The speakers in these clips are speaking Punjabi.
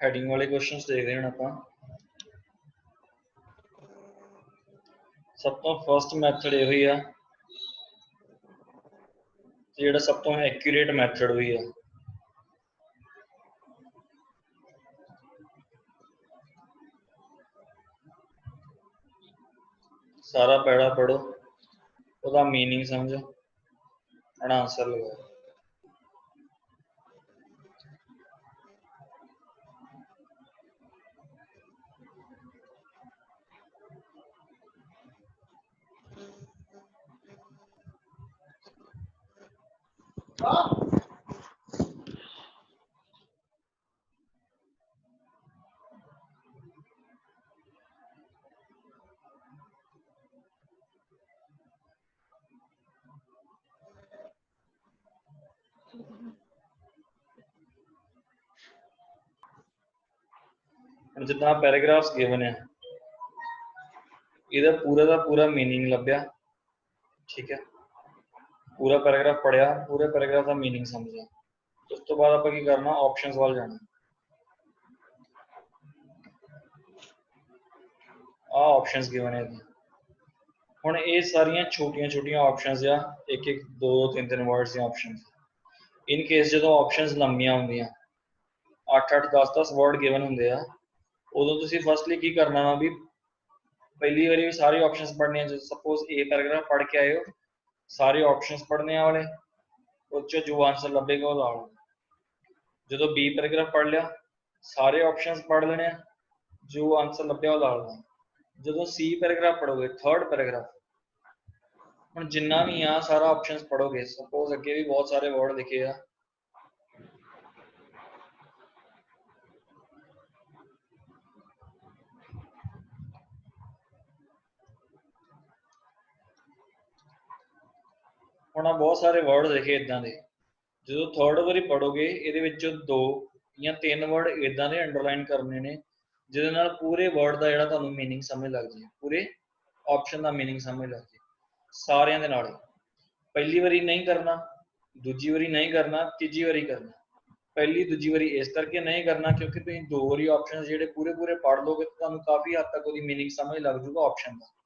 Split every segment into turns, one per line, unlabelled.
ਹੈਡਿੰਗ ਵਾਲੇ ਕੁਐਸਚਨਸ ਦੇਖਦੇ ਹਾਂ ਆਪਾਂ। ਸਭ ਤੋਂ ਫਸਟ ਮੈਥਡ ਇਹ ਹੀ ਆ ਜਿਹੜਾ ਸਭ ਤੋਂ ਐਕੂਰੇਟ ਮੈਥਡ ਵੀ ਆ। ਸਾਰਾ ਪੈੜਾ ਪੜੋ, ਉਹਦਾ ਮੀਨਿੰਗ ਸਮਝੋ, और आंसर लगाओ। जितना पैराग्राफ्स गिवन है ਇਹਦਾ ਪੂਰਾ ਦਾ ਪੂਰਾ ਮੀਨਿੰਗ ਲੱਭਿਆ, ਠੀਕ ਹੈ। ਪੂਰਾ ਪੈਰਾਗ੍ਰਾਫ ਪੜਿਆ, ਪੂਰੇ ਪੈਰਾਗ੍ਰਾਫ ਦਾ ਮੀਨਿੰਗ ਸਮਝਿਆ। ਉਸ ਤੋਂ ਬਾਅਦ ਆਪਾਂ ਕੀ ਕਰਨਾ, ਆਪਸ਼ਨਸ ਵੱਲ ਜਾਣਾ। ਆ ਆਪਸ਼ਨਸ ਗਿਵਨ ਹੈ। ਹੁਣ ਇਹ ਸਾਰੀਆਂ ਛੋਟੀਆਂ ਛੋਟੀਆਂ ਆਪਸ਼ਨਸ ਆ, ਇੱਕ ਇੱਕ ਦੋ ਤਿੰਨ ਤਿੰਨ ਵਰਡਸ ਦੀਆਂ ਆਪਸ਼ਨਸ। ਇਨ ਕੇਸ ਜਦੋਂ ਆਪਸ਼ਨਸ ਲੰਮੀਆਂ ਹੁੰਦੀਆਂ, 8-8 10-10 ਵਰਡ ਗਿਵਨ ਹੁੰਦੇ ਆ, ਉਦੋਂ ਤੁਸੀਂ ਫਸਟਲੀ ਕੀ ਕਰਨਾ ਵਾ ਵੀ ਪਹਿਲੀ ਵਾਰੀ ਵੀ ਸਾਰੇ ਆਪਸ਼ਨਸ ਪੜ੍ਹਨੇ। ਜਦੋਂ ਸਪੋਜ਼ ए ਪੈਰਾਗ੍ਰਾਫ पढ़ के आए हो, सारे ऑप्शंस पढ़ने वाले, उस जो आंसर लभेगा वो ला लो। जो बी पैराग्राफ पढ़ लिया, सारे ऑप्शंस पढ़ लेने, जो आंसर लभ्या वो ला लो। जो सी पैराग्राफ पढ़ोगे, थर्ड पैराग्राफ, हम जिन्ना भी आ सारा ऑप्शंस पढ़ोगे। सपोज अगे भी बहुत सारे वर्ड लिखे आ, ਹੁਣ बहुत सारे वर्ड लिखे इदा के। जो थर्ड वारी पढ़ोगे, ये दो या तीन वर्ड इदा के अंडरलाइन करने ने, जिहदे पूरे वर्ड का जिहड़ा तुहानूं मीनिंग समझ लग जाए, पूरे ऑप्शन का मीनिंग समझ लग जाए सारियां दे नाल। पहली वारी नहीं करना, दूजी वारी नहीं करना, तीजी वारी करना। पहली दूजी वारी इस करके नहीं करना क्योंकि तुसीं दो वारी ऑप्शन जिहड़े पूरे पूरे पढ़ लोगे तो तुहानूं काफ़ी हद तक उसकी मीनिंग समझ लग जूगा ऑप्शन का।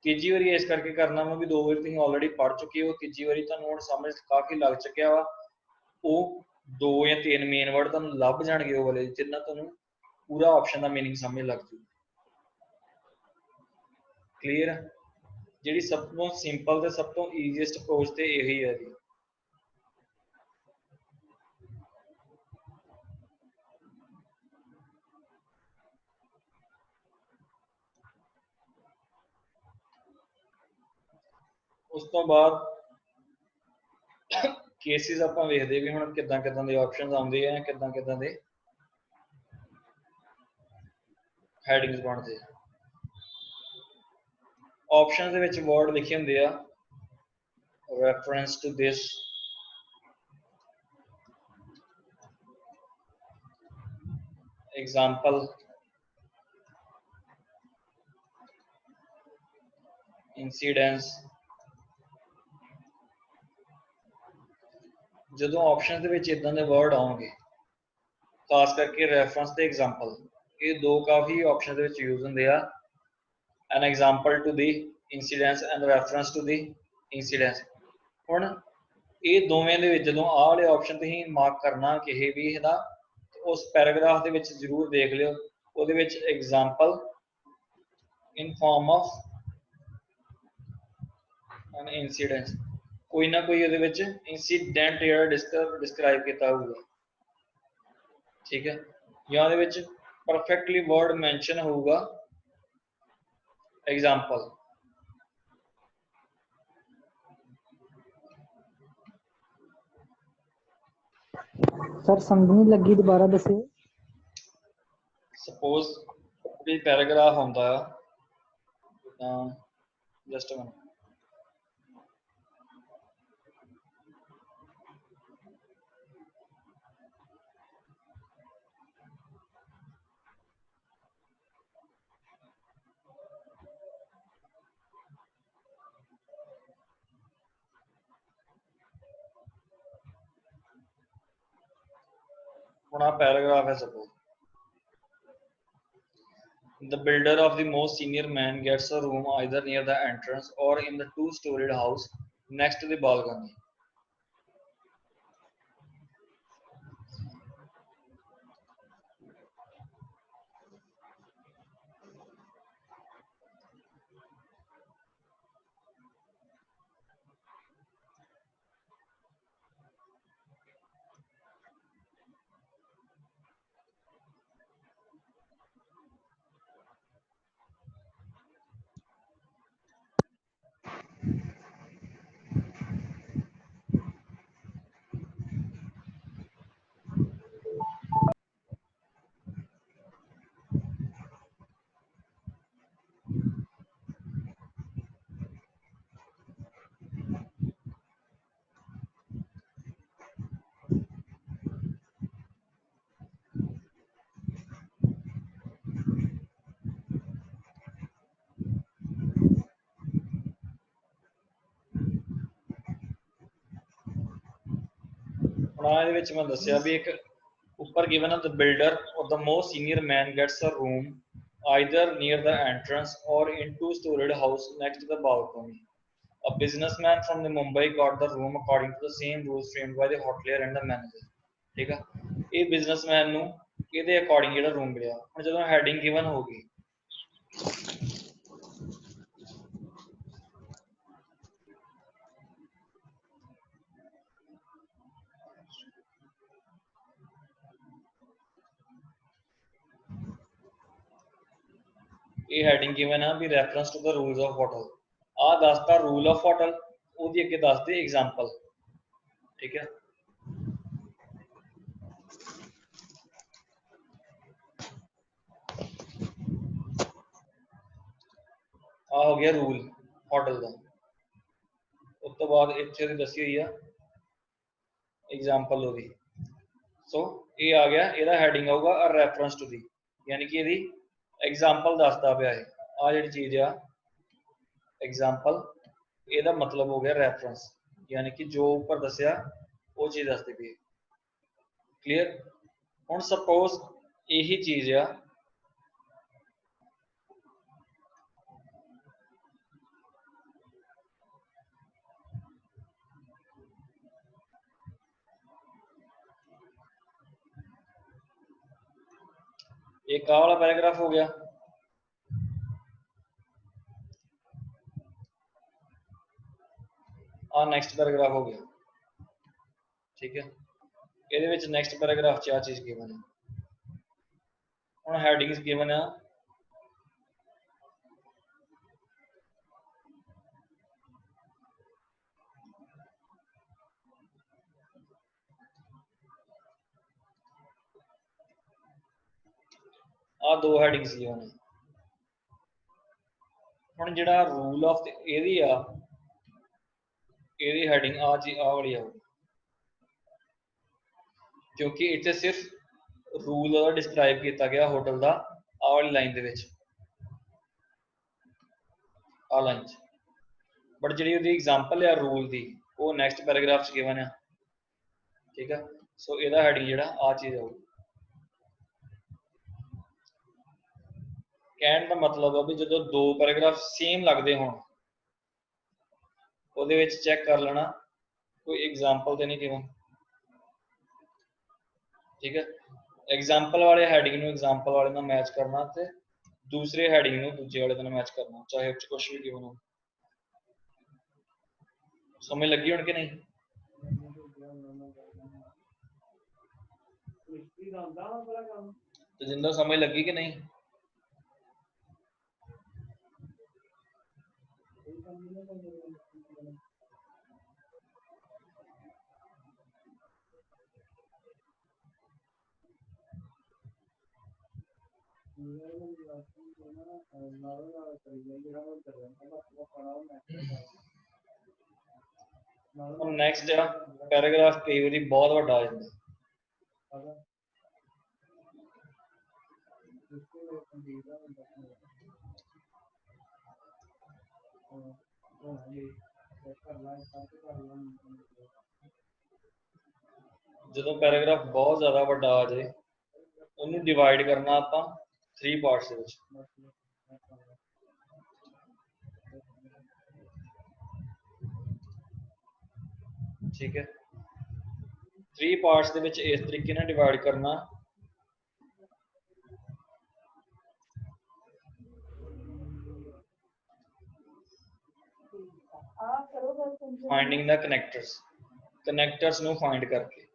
तीजी वारी इस करके करना वा भी दो बार तुसीं ऑलरेडी पढ़ चुके हो, तीजी वारी तुहानूं हुण समझ काफ़ी लग चुकिया वा। वो दो या तीन मेन वर्ड तुहानूं लभ जाणगे वो वाले, जिन्ना तुहानूं पूरा ऑप्शन का मीनिंग समझ लग जू। क्लीयर? जिहड़ी सब तो सिंपल ते सब तो ईजीएस्ट अप्रोच ते यही है जी। उस तो बाद केसिस आपां वेखदे भी हुण किदां किदां दे ऑप्शनस आउंदे आ, किदां किदां दे हैडिंग्स बनदे आ। ऑप्शनस दे विच वर्ड लिखे हुंदे आ, reference to this, example, incidence. जो ऑप्शन के इदां दे वर्ड आउणगे, खास करके रेफरेंस ते एग्जाम्पल, ये दो काफ़ी ऑप्शन यूज होंगे आ। An example to the incidence and reference to the incidence. हुण ये दोवें दे विच जदों आ वाले ऑप्शन तुसीं मार्क करना किसी भी दा, उस पैराग्राफ दे विच जरूर देख लिओ, उहदे विच example in form of an incidence, कोई ना कोई उहदे विच इंसीडेंट जिहड़ा डिस्क्राइब किया होगा, ठीक है। या उहदे विच परफेक्टली वर्ड मैंशन होगा एग्जाम्पल।
सर समझ नहीं लगी, दोबारा दसिओ।
सपोज कोई पैराग्राफ आउंदा है, जस्ट अ मिनट, हुण आ पैराग्राफ है suppose, The builder of the most senior man gets a room either near the entrance or in the two-storied house next to the balcony. ਹੁਣ ਇਹਦੇ ਵਿੱਚ ਮੈਂ ਦੱਸਿਆ ਵੀ ਇੱਕ ਉੱਪਰ given ਹੈ the builder or the most senior man gets a room either near the entrance or in two-storied house next to the balcony. A businessman from the Mumbai got the room according to the same rules framed by the hotelier and the manager. ਠੀਕ ਆ, ਇਹ ਬਿਜ਼ਨਸਮੈਨ ਨੂੰ ਇਹਦੇ ਅਕੋਰਡਿੰਗ ਜਿਹੜਾ ਰੂਮ ਮਿਲਿਆ। ਹੁਣ ਜਦੋਂ ਹੈਡਿੰਗ ਗਿਵਨ ਹੋ ਗਈ ਇਹ ਹੈਡਿੰਗ ਗਿਵਨ ਆ ਵੀ reference to the rules of hotel. ਆ ਦੱਸਦਾ ਰੂਲ ਆਫ ਹੋਟਲ, ਉਹਦੀ ਅੱਗੇ ਦੱਸਦੇ ਐਗਜ਼ਾਮਪਲ। ਠੀਕ ਹੈ, ਆ ਹੋ ਗਿਆ ਰੂਲ ਹੋਟਲ ਦਾ। ਉਸ ਤੋਂ ਬਾਅਦ ਇੱਥੇ ਦੀ ਦੱਸੀ ਹੋਈ ਆ ਐਗਜ਼ਾਮਪਲ ਉਹਦੀ। ਸੋ ਇਹ ਆ ਗਿਆ, ਇਹਦਾ ਹੈਡਿੰਗ ਆਊਗਾ ਰੈਫਰੈਂਸ ਟੂ ਦੀ, ਯਾਨੀ ਕਿ ਇਹਦੀ ਐਗਜ਼ਾਮਪਲ ਦੱਸਦਾ ਪਿਆ ਹੈ। ਆ ਜਿਹੜੀ ਚੀਜ਼ ਆ ਐਗਜ਼ਾਮਪਲ, ਇਹਦਾ ਮਤਲਬ ਹੋ ਗਿਆ ਰੈਫਰੈਂਸ, ਯਾਨੀ ਕਿ ਜੋ ਉੱਪਰ ਦੱਸਿਆ ਉਹ ਚੀਜ਼ ਦੱਸਦੀ ਪਈ। ਕਲੀਅਰ? ਹੁਣ ਸਪੋਜ਼ ਇਹੀ ਚੀਜ਼ ਆ एक वाला पैराग्राफ हो गया, नेक्स्ट पैराग्राफ हो गया। ठीक है, ਇਹਦੇ ਵਿੱਚ ਨੈਕਸਟ ਪੈਰਾਗ੍ਰਾਫ 'ਚ ਆ ਚੀਜ਼ ਗਿਵਨ ਹੈ। ਹੁਣ ਹੈਡਿੰਗਸ ਗਿਵਨ ਆ, ਆ ਦੋ ਹੈਡਿੰਗਸ ਗਿਵਨ ਹੈ। ਹੁਣ ਜਿਹੜਾ ਰੂਲ ਆਫ ਇਹਦੀ ਆ, ਇਹਦੀ ਹੈਡਿੰਗ ਆ ਜੀ ਆ ਵਾਲੀ ਆਊਗੀ, ਕਿਉਂਕਿ ਇੱਥੇ ਸਿਰਫ ਰੂਲ ਉਹਦਾ ਡਿਸਕ੍ਰਾਈਬ ਕੀਤਾ ਗਿਆ ਹੋਟਲ ਦਾ ਆ ਵਾਲੀ ਲਾਈਨ ਦੇ ਵਿੱਚ, ਆ ਲਾਈਨ 'ਚ। ਬਟ ਜਿਹੜੀ ਉਹਦੀ ਐਗਜ਼ਾਮਪਲ ਆ ਰੂਲ ਦੀ, ਉਹ ਨੈਕਸਟ ਪੈਰਾਗ੍ਰਾਫ 'ਚ ਗਿਵਨ ਆ। ਠੀਕ ਆ, ਸੋ ਇਹਦਾ ਹੈਡਿੰਗ ਜਿਹੜਾ ਆ ਚੀਜ਼ ਆਊਗੀ। ਕਹਿਣ ਦਾ ਮਤਲਬ ਆ ਵੀ ਜਦੋਂ ਦੋ ਪੈਰਾਗ੍ਰਾਫ ਸੇਮ ਲੱਗਦੇ ਹੋਣ, ਉਹਦੇ ਵਿੱਚ ਚੈੱਕ ਕਰ ਲੈਣਾ ਕੋਈ ਐਗਜ਼ਾਮਪਲ ਤੇ ਨਹੀਂ ਗਿਵਨ। ਠੀਕ ਹੈ, ਐਗਜ਼ਾਮਪਲ ਵਾਲੇ ਹੈਡਿੰਗ ਨੂੰ ਐਗਜ਼ਾਮਪਲ ਵਾਲੇ ਨਾਲ ਮੈਚ ਕਰਨਾ ਤੇ ਦੂਸਰੇ ਹੈਡਿੰਗ ਨੂੰ ਦੂਜੇ ਵਾਲੇ ਨਾਲ ਮੈਚ ਕਰਨਾ, ਚਾਹੇ ਉਹ 'ਚ ਕੁਛ ਵੀ ਗਿਵਨ ਹੋ। ਸਮਝ ਲੱਗੀ ਹੁਣ ਕਿ ਨਹੀਂ? ਤਜਿੰਦਰ ਸਮਝ ਲੱਗੀ ਕਿ ਨਹੀਂ? ਹੁਣ ਨੈਕਸਟ ਆ ਪੈਰਾਗ੍ਰਾਫ ਕਈ ਵਾਰੀ ਬਹੁਤ ਵੱਡਾ ਆ ਜਾਂਦਾ। ਜਦੋਂ ਪੈਰਾਗ੍ਰਾਫ ਬਹੁਤ ਜ਼ਿਆਦਾ ਵੱਡਾ ਆ ਜਾਏ, ਉਹਨੂੰ ਡਿਵਾਈਡ ਕਰਨਾ ਆਪਾਂ 3 ਪਾਰਟਸ ਦੇ ਵਿੱਚ। ठीक है, 3 पार्ट्स ਦੇ ਵਿੱਚ ਇਸ ਤਰੀਕੇ ਨਾਲ ਡਿਵਾਈਡ ਕਰਨਾ। फाइंडिंग द कनेक्टर्स ਨੂੰ फाइंड करके।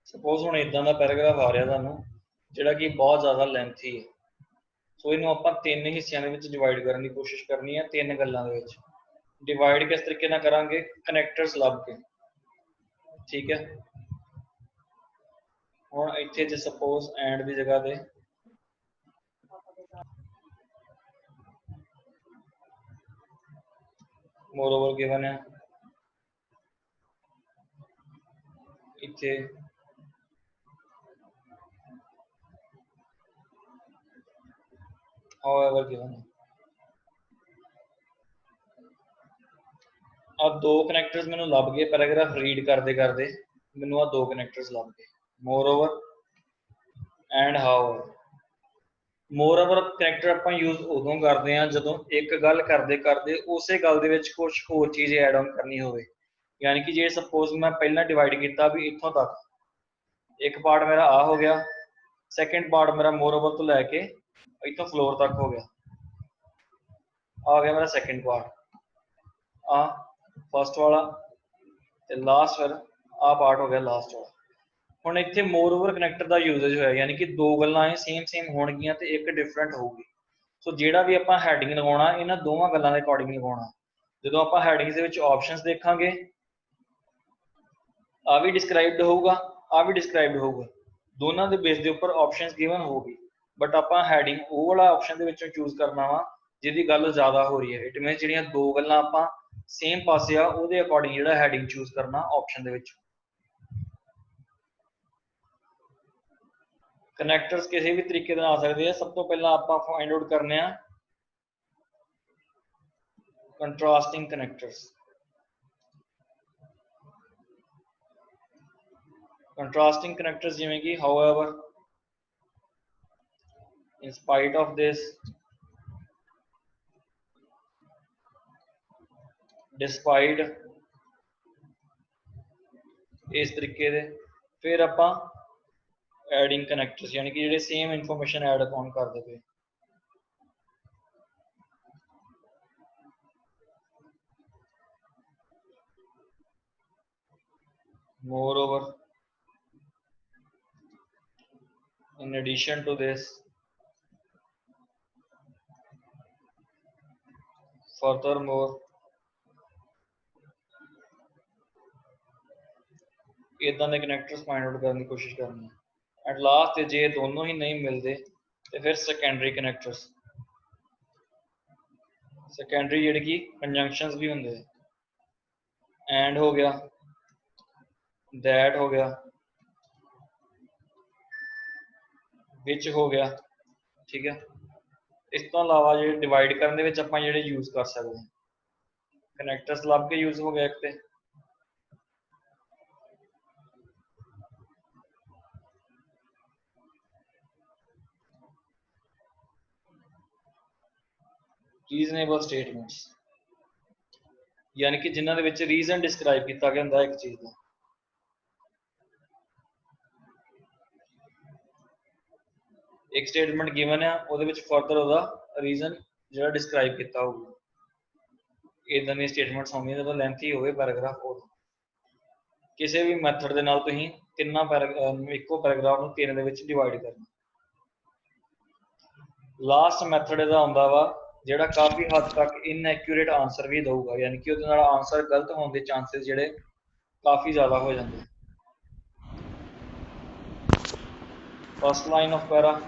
सपोज हुण इदां दा पैराग्राफ आ रहा तुहानूं जिहड़ा कि बहुत ज़्यादा लेंथी है, सो इहनूं आपां 3 हिस्सिਆਂ ਦੇ ਵਿੱਚ डिवाइड करने की कोशिश करनी है। 3 गल्लां दे विच डिवाइड किस तरीके नाल करांगे, कनैक्टर्स लभ के। ठीक है, हुण इत्थे जे सपोज एंड की जगह ते मोरओवर गिवन है, इत्थे however given है। अब 2 कनैक्टर्स मैनूं लभ गए पैराग्राफ रीड करते करते, मैनूं आ 2 कनैक्टर्स लभ गए, moreover and however. Moreover connector आपां यूज उदों करते हैं जदों एक गल करते करते उसे गल दे विच कुछ होर चीज़ ऐड ऑन करनी होवे। यानी कि जे सपोज मैं पहला डिवाइड किया भी इत्थों तक, एक पार्ट मेरा आ हो गया, सैकेंड पार्ट मेरा मोरओवर तो लैके इत्थों फ्लोर तक हो गया, आ गया मेरा सैकेंड पार्ट, आ फर्स्ट वाला ते लास्ट फिर आ पार्ट हो गया लास्ट वाला। हुण इत्थे मोरओवर कनैक्टर का यूजेज होया, यानी कि 2 गल्लां सेम होणगियां ते एक डिफरेंट होगी। सो जिहड़ा भी आपां हैडिंग लगाउणा इन्हां दोवां गल्लां दे अकॉर्डिंग लगाउणा। जदों आपां हैडिंग्स दे विच ऑप्शनस देखांगे, आ भी डिस्क्राइब्ड होऊगा, आ भी डिस्क्राइब्ड होऊगा, दोनों के बेस के उपर ऑप्शनस गिवन होगी। बट आपां हैडिंग वो वाला ऑप्शन दे विचों चूज करना वा जिहदी गल ज़्यादा हो रही है। इट मीनस जिहड़ियां 2 गल्लां आपां सेम पासे आ उहदे अकॉर्डिंग जिहड़ा हैडिंग चूज करना ऑप्शन दे विच। कनैक्टर्स किसी भी तरीके आ सकते हैं। सब तो पहला आपां फाइंड आउट करने आ कंट्रास्टिंग कनैक्टर्स। कंट्रास्टिंग कनैक्टर्स जिवें कि however, in spite of this, despite, इस तरीके दे। फिर आपां एडिंग कनैक्टर्स यानी कि जिहड़े सेम इन्फॉर्मेशन ऐड ऑन करदे पे। Moreover, in addition to this, furthermore, इदां दे कनैक्टर्स फाइंड आउट करने की कोशिश करनी है। एट लास्ट जे दोनों ही नहीं मिलते तो फिर सैकेंडरी कनैक्टर्स, सैकेंडरी जिहड़े कि कंजंक्शंस भी होंदे, एंड हो गया, दैट हो गया, विच हो गया। ठीक है, इस तो अलावा जो डिवाइड करने विच आपां जिहड़े यूज कर सकते हैं, कनैक्टर्स लभ के यूज हो गया एक ते, रीजनेबल स्टेटमेंट्स यानी कि जिन्हां दे विच रीजन डिस्क्राइब किया गया हुंदा एक चीज़ का। एक स्टेटमेंट गिवन है, उहदे विच फर्दर उहदा रीजन ਜਿਹੜਾ ਡਿਸਕ੍ਰਾਈਬ ਕੀਤਾ ਹੋਊਗਾ। ਇਦਾਂ ਦੀਆਂ ਸਟੇਟਮੈਂਟਸ ਹੋਣਗੀਆਂ ਜਦੋਂ ਲੈਂਥੀ ਹੋਵੇ ਪੈਰਾਗ੍ਰਾਫ। ਉਹ ਕਿਸੇ ਵੀ ਮੈਥਡ ਦੇ ਨਾਲ ਤੁਸੀਂ ਇੱਕੋ ਪੈਰਾਗ੍ਰਾਫ ਨੂੰ 3 ਦੇ ਵਿੱਚ ਡਿਵਾਈਡ ਕਰਨਾ। ਲਾਸਟ ਮੈਥਡ ਇਹਦਾ ਆਉਂਦਾ ਵਾ ਜਿਹੜਾ ਕਾਫੀ ਹੱਦ ਤੱਕ ਇਨਐਕੂਰੇਟ ਆਨਸਰ ਵੀ ਦਊਗਾ, ਯਾਨੀ ਕਿ ਉਹਦੇ ਨਾਲ ਆਨਸਰ ਗਲਤ ਹੋਣ ਦੇ ਚਾਂਸਸ ਜਿਹੜੇ ਕਾਫੀ ਜ਼ਿਆਦਾ ਹੋ ਜਾਂਦੇ। First line of para,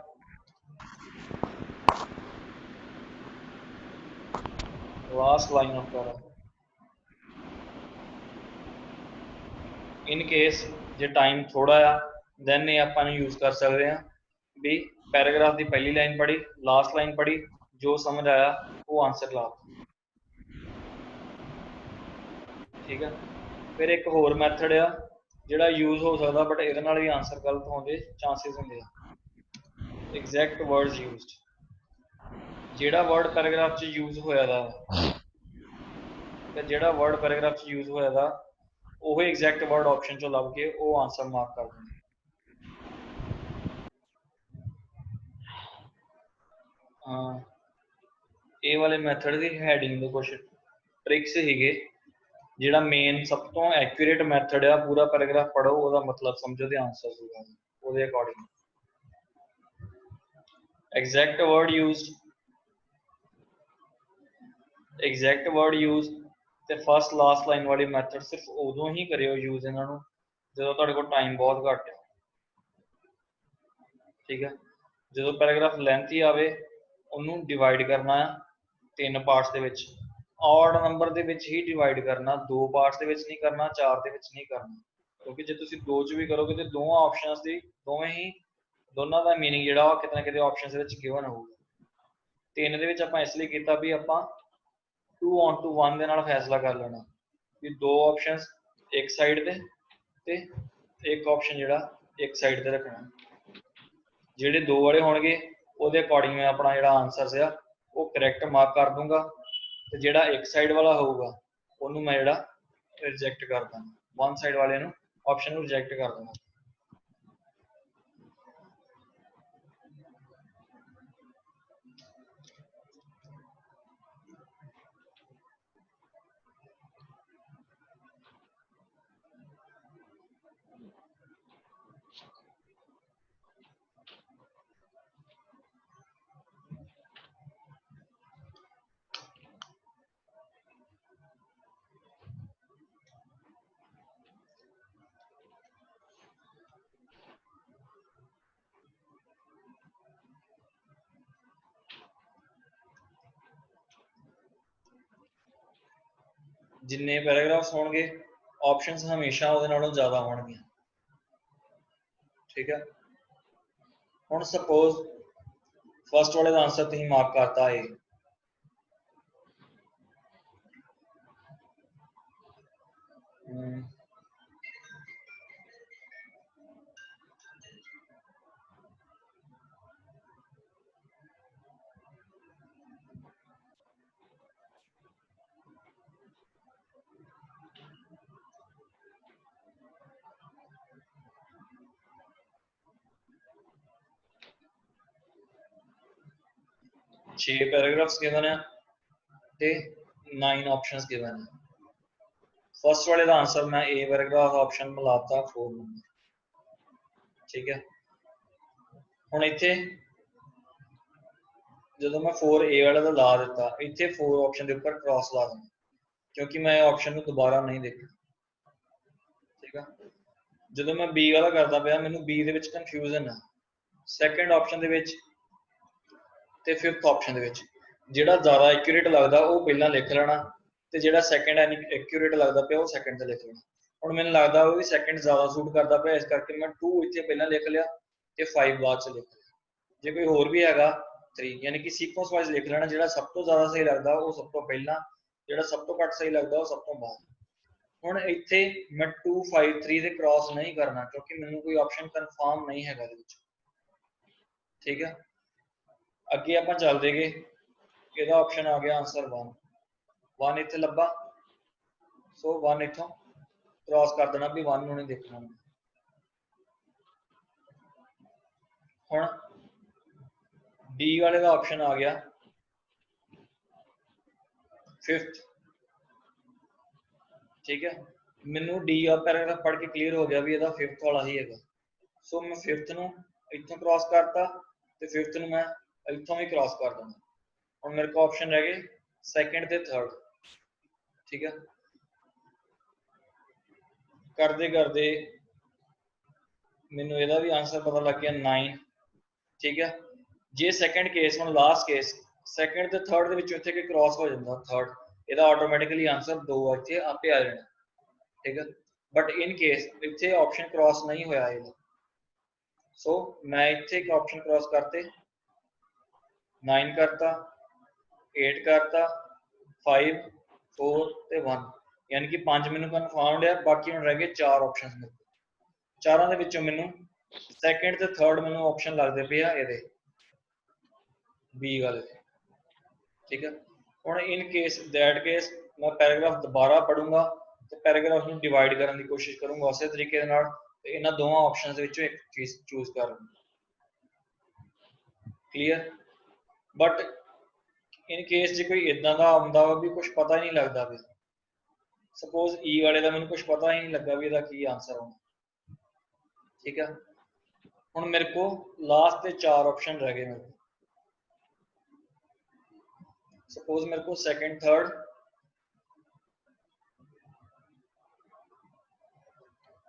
last line of para. In case ਜੇ ਟਾਈਮ ਥੋੜਾ ਆ ਦੈਨ ਇਹ ਆਪਾਂ ਨੂੰ ਯੂਜ਼ ਕਰ ਸਕਦੇ ਹਾਂ ਵੀ ਪੈਰਾਗ੍ਰਾਫ ਦੀ ਪਹਿਲੀ ਲਾਈਨ ਪੜ੍ਹੀ, ਲਾਸਟ ਲਾਈਨ ਪੜ੍ਹੀ, ਜੋ ਸਮਝ ਆਇਆ ਉਹ ਆਨਸਰ ਲਾ। ਠੀਕ ਹੈ। ਫਿਰ ਇੱਕ ਹੋਰ ਮੈਥਡ ਆ ਜਿਹੜਾ ਯੂਜ਼ ਹੋ ਸਕਦਾ ਬਟ ਇਹਦੇ ਨਾਲ ਵੀ ਆਨਸਰ ਗਲਤ ਹੋਣ ਦੇ ਚਾਂਸਸ ਹੁੰਦੇ ਆ। ਐਗਜ਼ੈਕਟ ਵਰਡਸ ਯੂਜ਼ਡ, ਜਿਹੜਾ ਵਰਡ ਪੈਰਾਗ੍ਰਾਫ 'ਚ ਯੂਜ਼ ਹੋਇਆ ਦਾ ਤੇ ਜਿਹੜਾ ਵਰਡ ਪੈਰਾਗ੍ਰਾਫ 'ਚ ਯੂਜ਼ ਹੋਇਆ ਦਾ ਉਹ ਐਗਜ਼ੈਕਟ ਵਰਡ ਆਪਸ਼ਨ 'ਚੋਂ ਲੱਭ ਕੇ ਉਹ ਆਨਸਰ ਮਾਰਕ ਕਰ ਦਿੰਦੇ। ਹਾਂ, ਇਹ ਵਾਲੇ ਮੈਥਡ ਦੀ ਹੈਡਿੰਗ ਦੇ ਕੁਝ ਟ੍ਰਿਕਸ ਸੀਗੇ। ਜਿਹੜਾ ਮੇਨ ਸਭ ਤੋਂ ਐਕੂਰੇਟ ਮੈਥਡ ਆ ਪੂਰਾ ਪੈਰਾਗ੍ਰਾਫ ਪੜ੍ਹੋ, ਉਹਦਾ ਮਤਲਬ ਸਮਝੋ ਤੇ ਆਨਸਰ ਹੋਊਗਾ ਉਹਦੇ according. Exact word used, exact word use ਤੇ ਫਸਟ ਲਾਸਟ ਲਾਈਨ ਵਾਲੀ ਮੈਥਡ ਸਿਰਫ ਉਦੋਂ ਹੀ ਕਰਿਓ ਯੂਜ਼ ਇਹਨਾਂ ਨੂੰ ਜਦੋਂ ਤੁਹਾਡੇ ਕੋਲ ਟਾਈਮ ਬਹੁਤ ਘੱਟ ਹੈ। ਠੀਕ ਹੈ। ਜਦੋਂ ਪੈਰਾਗ੍ਰਾਫ ਲੈਂਥੀ ਆਵੇ ਉਹਨੂੰ ਡਿਵਾਈਡ ਕਰਨਾ ਆ 3 ਪਾਰਟਸ ਦੇ ਵਿੱਚ, ਔਡ ਨੰਬਰ ਦੇ ਵਿੱਚ ਹੀ ਡਿਵਾਈਡ ਕਰਨਾ, 2 ਪਾਰਟਸ ਦੇ ਵਿੱਚ ਨਹੀਂ ਕਰਨਾ, 4 ਦੇ ਵਿੱਚ ਨਹੀਂ ਕਰਨਾ, ਕਿਉਂਕਿ ਜੇ ਤੁਸੀਂ 2 'ਚ ਵੀ ਕਰੋਗੇ ਤੇ ਦੋਵਾਂ ਆਪਸ਼ਨਸ ਦੀ ਦੋਨਾਂ ਦਾ ਮੀਨਿੰਗ ਜਿਹੜਾ ਉਹ ਕਿਤੇ ਨਾ ਕਿਤੇ ਆਪਸ਼ਨਸ ਦੇ ਵਿੱਚ ਗਿਵਨ ਹੋਊਗਾ। 3 ਦੇ ਵਿੱਚ ਆਪਾਂ ਇਸ ਲਈ ਕੀਤਾ ਵੀ ਆਪਾਂ 2 on to 1 ਦੇ ਨਾਲ ਫੈਸਲਾ ਕਰ ਲੈਣਾ ਵੀ 2 ਆਪਸ਼ਨਸ ਇੱਕ ਸਾਈਡ ਤੇ ਇੱਕ ਆਪਸ਼ਨ ਜਿਹੜਾ ਇੱਕ ਸਾਈਡ ਤੇ ਰੱਖਣਾ। ਜਿਹੜੇ 2 ਵਾਲੇ ਹੋਣਗੇ ਉਹਦੇ ਅਕੋਰਡਿੰਗ ਮੈਂ ਆਪਣਾ ਜਿਹੜਾ ਆਨਸਰ ਆ ਉਹ ਕਰੈਕਟ ਮਾਰਕ ਕਰ ਦੂੰਗਾ, ਤੇ ਜਿਹੜਾ ਇੱਕ ਸਾਈਡ ਵਾਲਾ ਹੋਊਗਾ ਉਹਨੂੰ ਮੈਂ ਜਿਹੜਾ ਰਿਜੈਕਟ ਕਰ ਦਾਂਗਾ, 1 ਸਾਈਡ ਵਾਲੇ ਨੂੰ ਆਪਸ਼ਨ ਨੂੰ ਰਿਜੈਕਟ ਕਰ ਦੂੰਗਾ। ਜਿੰਨੇ ਪੈਰਾਗ੍ਰਾਫਸ ਹੋਣਗੇ ਆਪਸ਼ਨਸ ਹਮੇਸ਼ਾ ਉਹਦੇ ਨਾਲੋਂ ਜ਼ਿਆਦਾ ਹੋਣਗੀਆਂ। ਠੀਕ ਹੈ। ਹੁਣ ਸਪੋਜ਼ ਫਸਟ ਵਾਲੇ ਦਾ ਆਨਸਰ ਤੁਸੀਂ ਮਾਰਕ ਕਰਤਾ ਹੈ, छे पैराग्राफ्स गिवन है ते 9 ऑप्शंस गिवन है। फर्स्ट वाले का आंसर मैं ए पैराग्राफ ऑप्शन में लाता 4 नंबर। ठीक है। हुण इत्थे जो मैं 4 ए वाले का ला दिता, इत्थे 4 ऑप्शन के ऊपर क्रॉस ला दूँ क्योंकि मैं ऑप्शन को दोबारा नहीं देखा। ठीक है। जो मैं बी वाला करता पाया मैनू बी दे विच कन्फ्यूजन है, सैकेंड ऑप्शन दे विच ते फिफ्थ ऑप्शन दे विच जिहड़ा ज़्यादा एक्यूरेट लगता वो पहला लिख लेना, तो जिहड़ा सैकेंड एक्यूरेट लगता पाया वो सैकेंड ते लिख लेना। हुण मैनूं लगता वो भी सैकेंड ज़्यादा सूट करता पाया, इस करके मैं 2 इत्थे पहला लिख लिया ते 5 बाद च लिख लिया। जे कोई होर भी हैगा 3, यानी कि सीक्वेंस वाइज लिख लेना, जिहड़ा सब तो ज़्यादा सही लगता वो सब तो पहला, जिहड़ा सब तो घट सही लगता वो सब तो बाद। हुण इत्थे मैं 2 5 3 दे क्रॉस नहीं करना क्योंकि मैनूं कोई ऑप्शन कन्फर्म नहीं हैगा इहदे विच। ठीक है। अगे आप चलते गए, यदा ऑप्शन आ गया आंसर 1 इत्थे लब्भा, सो 1 इत्थों क्रॉस कर देना भी 1 नहीं देखना। हुण डी वाले का ऑप्शन आ गया 5th, ठीक है। ਮੈਨੂੰ डी ਆ ਪੈਰਾਗ੍ਰਾਫ ਪੜ੍ਹ ਕੇ ਕਲੀਅਰ ਹੋ ਗਿਆ ਵੀ ਇਹਦਾ 5th ਵਾਲਾ ਹੀ ਹੈਗਾ, ਸੋ ਮੈਂ 5th ਨੂੰ ਇੱਥੋਂ ਕ੍ਰਾਸ ਕਰਤਾ ਤੇ 5th ਨੂੰ ਮੈਂ ਇੱਥੋਂ ਵੀ ਕ੍ਰਾਸ ਕਰ ਦੂੰਗਾ। ਹੁਣ ਮੇਰੇ ਕੋਲ ਆਪਸ਼ਨ ਰਹਿ ਗਏ 2nd ਤੇ 3rd, ਠੀਕ ਹੈ। ਕਰਦੇ ਕਰਦੇ ਮੈਨੂੰ ਇਹਦਾ ਵੀ ਆਨਸਰ ਪਤਾ ਲੱਗ ਗਿਆ 9, ਠੀਕ ਹੈ। ਜੇ ਸੈਕੰਡ ਕੇਸ, ਹੁਣ ਲਾਸਟ ਕੇਸ 2nd ਤੇ 3rd ਦੇ ਵਿੱਚ ਇੱਥੇ ਕਿ ਕ੍ਰਾਸ ਹੋ ਜਾਂਦਾ 3rd, ਇਹਦਾ ਆਟੋਮੈਟਿਕਲੀ ਆਨਸਰ 2 ਇੱਥੇ ਆਪੇ ਆ ਜਾਣਾ, ठीक है। बट इन केस इतने ऑप्शन क्रॉस नहीं होया है, सो मैं इतने एक ऑप्शन क्रॉस करते 9 करता, 8 करता, 5, 4 ते 1, यानी कि 5 मैनू कन्फर्म्ड है। बाकी हुण रह गए 4 ऑप्शन, मेरे 4 दे विचों मैनू 2nd ते 3rd मैनू ऑप्शन लगदे पे आ इहदे बी वाले, ठीक है। हुण इन केस दैट केस मैं पैराग्राफ दोबारा पढ़ूंगा ਤੇ ਪੈਰਾਗ੍ਰਾਫ ਨੂੰ ਡਿਵਾਈਡ ਕਰਨ ਦੀ ਕੋਸ਼ਿਸ਼ ਕਰੂੰਗਾ ਉਸੇ ਤਰੀਕੇ ਦੇ ਨਾਲ, ਤੇ ਇਹਨਾਂ ਦੋਵਾਂ ਆਪਸ਼ਨਸ ਦੇ ਵਿੱਚੋਂ ਇੱਕ ਚੀਜ਼ ਚੂਜ਼ ਕਰ ਲੂੰਗਾ, ਕਲੀਅਰ। ਬਟ ਇਨ ਕੇਸ ਜੇ ਕੋਈ ਇਦਾਂ ਦਾ ਆਉਂਦਾ ਵਾ ਵੀ ਕੁਝ ਪਤਾ ਹੀ ਨਹੀਂ ਲੱਗਦਾ, ਵੀ ਸਪੋਜ਼ ਈ ਵਾਲੇ ਦਾ ਮੈਨੂੰ ਕੁਝ ਪਤਾ ਹੀ ਨਹੀਂ ਲੱਗਾ ਵੀ ਇਹਦਾ ਕੀ ਆਨਸਰ ਹੋਣਾ, ਠੀਕ ਹੈ। ਹੁਣ ਮੇਰੇ ਕੋ ਲਾਸਟ ਤੇ 4 ਆਪਸ਼ਨ ਰਹਿ ਗਏ, ਮੇਰੇ ਕੋਲ ਸਪੋਜ਼ ਮੇਰੇ ਕੋ 2nd 3rd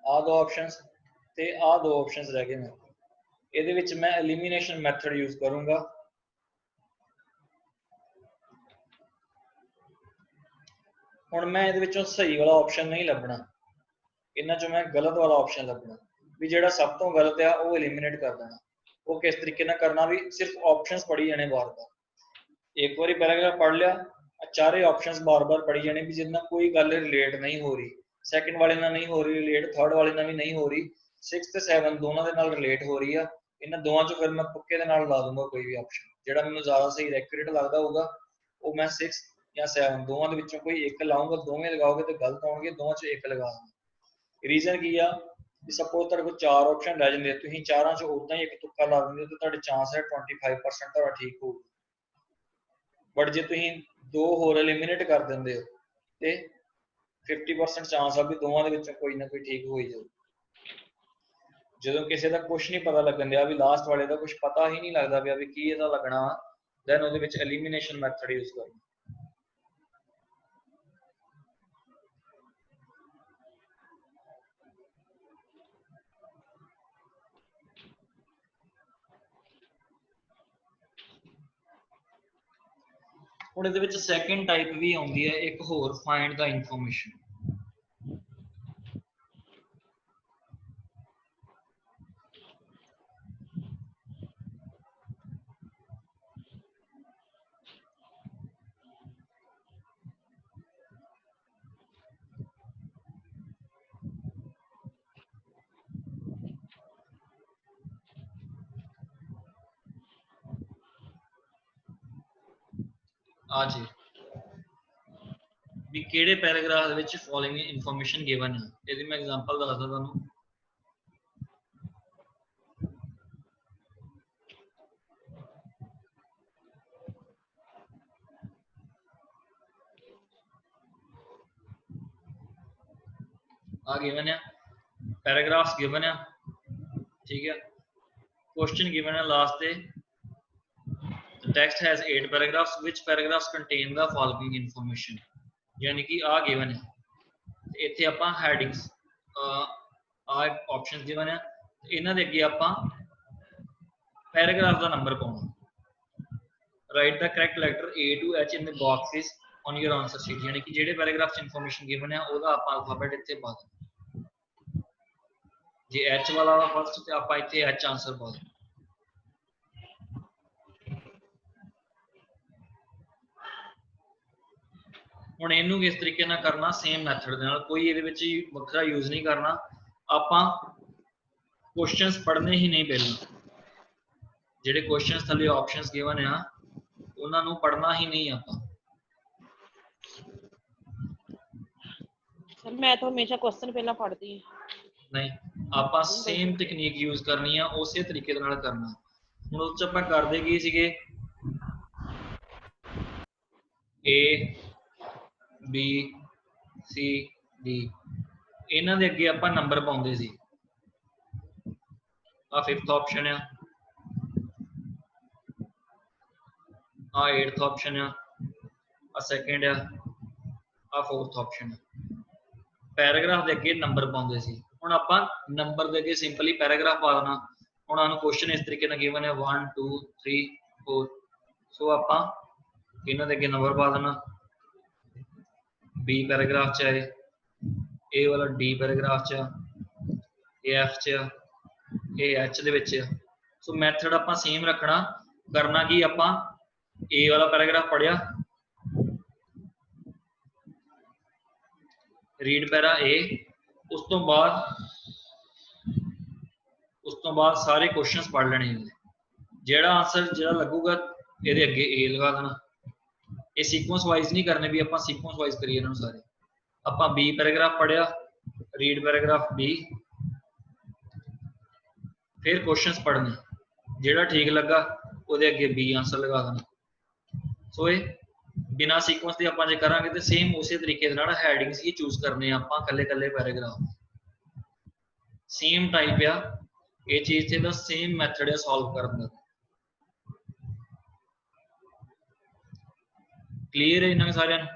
ਆ ਦੋ ਆਪਸ਼ਨਸ ਤੇ ਆ ਦੋ ਆਪਸ਼ਨਸ ਰਹਿ ਗਏ ਮੇਰੇ ਕੋਲ। ਇਹਦੇ ਵਿੱਚ ਮੈਂ ਐਲੀਮੀਨੇਸ਼ਨ ਮੈਥਡ ਯੂਜ਼ ਕਰੂੰਗਾ। ਹੁਣ ਮੈਂ ਇਹਦੇ ਵਿੱਚੋਂ ਸਹੀ ਵਾਲਾ ਆਪਸ਼ਨ ਨਹੀਂ ਲੱਭਣਾ, ਇਹਨਾਂ ਚੋਂ ਮੈਂ ਗਲਤ ਵਾਲਾ ਆਪਸ਼ਨ ਲੱਭਣਾ, ਵੀ ਜਿਹੜਾ ਸਭ ਤੋਂ ਗਲਤ ਆ ਉਹ ਐਲੀਮੀਨੇਟ ਕਰ ਦੇਣਾ। ਉਹ ਕਿਸ ਤਰੀਕੇ ਨਾਲ ਕਰਨਾ, ਵੀ ਸਿਰਫ ਆਪਸ਼ਨਸ ਪੜ੍ਹੀ ਜਾਣੇ ਬਾਰ-ਬਾਰ। ਇੱਕ ਵਾਰੀ ਪੈਰਾਗ੍ਰਾਫ ਪੜ੍ਹ ਲਿਆ, ਚਾਰੇ ਆਪਸ਼ਨਸ ਬਾਰ-ਬਾਰ ਪੜ੍ਹੀ ਜਾਣੇ, ਵੀ ਜਿਹਦੇ ਨਾਲ ਕੋਈ ਗੱਲ ਰਿਲੇਟ ਨਹੀਂ ਹੋ ਰਹੀ, 2nd ਵਾਲੇ ਨਾਲ ਨਹੀਂ ਹੋ ਰਹੀ ਰਿਲੇਟ, 3rd ਵਾਲੇ ਨਾਲ ਵੀ ਨਹੀਂ ਹੋ ਰਹੀ, 6th ਤੇ 7 ਦੋਨਾਂ ਦੇ ਨਾਲ ਰਿਲੇਟ ਹੋ ਰਹੀ ਆ। ਇਹਨਾਂ ਦੋਵਾਂ ਚੋਂ ਫਿਰ ਮੈਂ ਤੁੱਕੇ ਦੇ ਨਾਲ ਲਾ ਦੂੰਗਾ ਕੋਈ ਵੀ ਆਪਸ਼ਨ, ਜਿਹੜਾ ਮੈਨੂੰ ਜ਼ਿਆਦਾ ਸਹੀ ਐਕੂਰੇਟ ਲੱਗਦਾ ਹੋਊਗਾ ਉਹ ਮੈਂ 6 ਜਾਂ 7 ਦੋਵਾਂ ਦੇ ਵਿੱਚੋਂ ਕੋਈ ਇੱਕ ਲਾਊਂਗਾ। ਦੋਵੇਂ ਲਗਾਓਗੇ ਤੇ ਗਲਤ ਆਉਣਗੇ, ਦੋਵਾਂ ਚੋਂ ਇੱਕ ਲਗਾ ਦੂੰਗਾ। ਰੀਜ਼ਨ ਕੀ ਆ, ਵੀ ਸਪੋਜ਼ ਤੁਹਾਡੇ ਕੋਲ 4 ਆਪਸ਼ਨ ਰਹਿ ਜਾਂਦੇ, ਤੁਸੀਂ ਚਾਰਾਂ ਚੋਂ ਉਦਾਂ ਹੀ ਇੱਕ ਤੁੱਕਾ ਲਾ ਦਿੰਦੇ ਤੇ ਤੁਹਾਡੇ ਚਾਂਸ ਹੈ 25% ਤੁਹਾਡਾ ਠੀਕ ਹੋਊਗਾ। ਬਟ ਜੇ ਤੁਸੀਂ 2 ਹੋਰ ਐਲੀਮੀਨੇਟ ਕਰ ਦਿੰਦੇ ਹੋ ਤੇ 50% ਚਾਂਸ ਆ ਵੀ ਦੋਵਾਂ ਦੇ ਵਿੱਚੋਂ ਕੋਈ ਨਾ ਕੋਈ ਠੀਕ ਹੋ ਹੀ ਜਾਊ। ਜਦੋਂ ਕਿਸੇ ਦਾ ਕੁਝ ਨਹੀਂ ਪਤਾ ਲੱਗਣ ਦਿਆ, ਵੀ ਲਾਸਟ ਵਾਲੇ ਦਾ ਕੁਝ ਪਤਾ ਹੀ ਨਹੀਂ ਲੱਗਦਾ ਪਿਆ ਵੀ ਕੀ ਇਹਦਾ ਲੱਗਣਾ, ਦੈਨ ਉਹਦੇ ਵਿੱਚ ਐਲੀਮੀਨੇਸ਼ਨ ਮੈਥਡ ਯੂਜ਼ ਕਰੋ। ਹੁਣ ਇਹਦੇ ਵਿੱਚ ਸੈਕੰਡ ਟਾਈਪ ਵੀ ਆਉਂਦੀ ਹੈ ਇੱਕ ਹੋਰ, ਫਾਈਂਡ ਦਾ ਇਨਫੋਰਮੇਸ਼ਨ। ਆ ਜੀ ਵੀ ਕਿਹੜੇ ਪੈਰਾਗ੍ਰਾਫ ਦੇ ਵਿੱਚ ਫੋਲੋਇੰਗ ਇਨਫੋਰਮੇਸ਼ਨ ਗਿਵਨ ਹੈ, ਇਹਦੀ ਮੈਂ ਐਗਜ਼ਾਮਪਲ ਦੱਸਦਾ ਤੁਹਾਨੂੰ। ਆ ਗਿਵਨ ਹੈ, ਪੈਰਾਗ੍ਰਾਫਸ ਗਿਵਨ ਹੈ, ਠੀਕ ਹੈ। क्वेश्चन given है last day, the text has 8 paragraphs, which paragraphs contain the following information, यानी कि आ given है। इत्थे आपां headings आ options given है, इन्हां दे अगे आपां paragraph दा number Pawana. write the correct letter A to H in the boxes on your answer sheet, यानी कि जेड़े paragraph च information given है ओदा आपां alphabet इत्थे पा देना। जे H वाला फर्स्ट ते आपां इत्थे H आंसर पा देना। ਹੁਣ ਇਹਨੂੰ ਕਿਸ ਤਰੀਕੇ ਨਾਲ ਕਰਨਾ, ਸੇਮ ਮੈਥਡ ਦੇ ਨਾਲ, ਕੋਈ ਇਹਦੇ ਵਿੱਚ ਵੱਖਰਾ ਯੂਜ਼ ਨਹੀਂ ਕਰਨਾ। ਆਪਾਂ ਕੁਐਸਚਨਸ ਪੜ੍ਹਨੇ ਹੀ ਨਹੀਂ, ਪਹਿਲਾਂ ਜਿਹੜੇ ਕੁਐਸਚਨਸ ਥੱਲੇ ਆਪਸ਼ਨਸ ਗਿਵਨ ਆ ਉਹਨਾਂ ਨੂੰ ਪੜ੍ਹਨਾ ਹੀ ਨਹੀਂ ਆਪਾਂ।
ਸਰ ਮੈਂ ਤਾਂ ਹਮੇਸ਼ਾ ਕੁਐਸਚਨ ਪਹਿਲਾਂ ਪੜ੍ਹਦੀ ਹਾਂ।
ਨਹੀਂ, ਆਪਾਂ ਸੇਮ ਟੈਕਨੀਕ ਯੂਜ਼ ਕਰਨੀ ਆ, ਉਸੇ ਤਰੀਕੇ ਦੇ ਨਾਲ ਕਰਨਾ। ਹੁਣ ਉਸ ਚ ਆਪਾਂ ਕਰਦੇ ਕੀ ਸੀਗੇ, A B C D ਇਹਨਾਂ ਦੇ ਅੱਗੇ ਆਪਾਂ ਨੰਬਰ ਪਾਉਂਦੇ ਸੀ ਆ 5th ਆਪਸ਼ਨ ਆ 8th ਆਪਸ਼ਨ ਆ 2nd ਆ 4th ਆਪਸ਼ਨ ਪੈਰਾਗ੍ਰਾਫ ਦੇ ਅੱਗੇ ਨੰਬਰ ਪਾਉਂਦੇ ਸੀ ਹੁਣ ਆਪਾਂ ਨੰਬਰ ਦੇ ਅੱਗੇ ਸਿੰਪਲੀ ਪੈਰਾਗ੍ਰਾਫ ਪਾ ਦੇਣਾ ਹੁਣ ਸਾਨੂੰ ਕੁਐਸਚਨ ਇਸ ਤਰੀਕੇ ਨਾਲ ਗਿਵਨ ਹੈ 1 2 3 4 ਸੋ ਆਪਾਂ ਇਹਨਾਂ ਦੇ ਅੱਗੇ ਨੰਬਰ ਪਾ ਦੇਣਾ B ਪੈਰਾਗ੍ਰਾਫ ਚ ਹੈ A ਵਾਲਾ D ਪੈਰਾਗ੍ਰਾਫ ਚ ਇਹ F ਚ ਇਹ H ਦੇ ਵਿੱਚ ਸੋ ਮੈਥਡ ਆਪਾਂ ਸੇਮ ਰੱਖਣਾ ਕਰਨਾ ਕੀ ਆਪਾਂ A ਵਾਲਾ ਪੈਰਾਗ੍ਰਾਫ ਪੜਿਆ ਰੀਡ ਪੈਰਾ A ਉਸ ਤੋਂ ਬਾਅਦ ਸਾਰੇ ਕੁਐਸਚਨਸ ਪੜ ਲੈਣੇ ਹੁੰਦੇ ਜਿਹੜਾ ਆਨਸਰ ਜਿਹੜਾ ਲੱਗੂਗਾ ਇਹਦੇ ਅੱਗੇ A ਲਗਾ ਦੇਣਾ ਇਹ ਸੀਕੁਐਂਸ ਵਾਈਜ਼ ਨਹੀਂ ਕਰਨੇ ਵੀ ਆਪਾਂ ਸੀਕੁਐਂਸ ਵਾਈਜ਼ ਕਰੀਏ ਇਹਨਾਂ ਨੂੰ ਸਾਰੇ ਆਪਾਂ B ਪੈਰਾਗ੍ਰਾਫ ਪੜਿਆ ਰੀਡ ਪੈਰਾਗ੍ਰਾਫ B ਫਿਰ ਕੁਐਸਚਨਸ ਪੜਨੇ ਜਿਹੜਾ ਠੀਕ ਲੱਗਾ ਉਹਦੇ ਅੱਗੇ B ਆਨਸਰ ਲਗਾ ਦੇਣਾ ਸੋ ਇਹ ਬਿਨਾ ਸੀਕੁਐਂਸ ਦੇ ਆਪਾਂ ਜੇ ਕਰਾਂਗੇ ਤੇ ਸੇਮ ਉਸੇ ਤਰੀਕੇ ਦੇ ਨਾਲ ਹੈਡਿੰਗਸ ਹੀ ਚੂਜ਼ ਕਰਨੇ ਆਪਾਂ ਕੱਲੇ ਪੈਰਾਗ੍ਰਾਫ ਸੇਮ ਟਾਈਪ ਆ ਇਹ ਚੀਜ਼ ਤੇ ਦਾ ਸੇਮ ਮੈਥਡ ਹੈ ਸੋਲਵ ਕਰਨ ਦਾ ਕਲੀਅਰ ਹੈ ਇਹਨਾਂ ਸਾਰਿਆਂ ਨੂੰ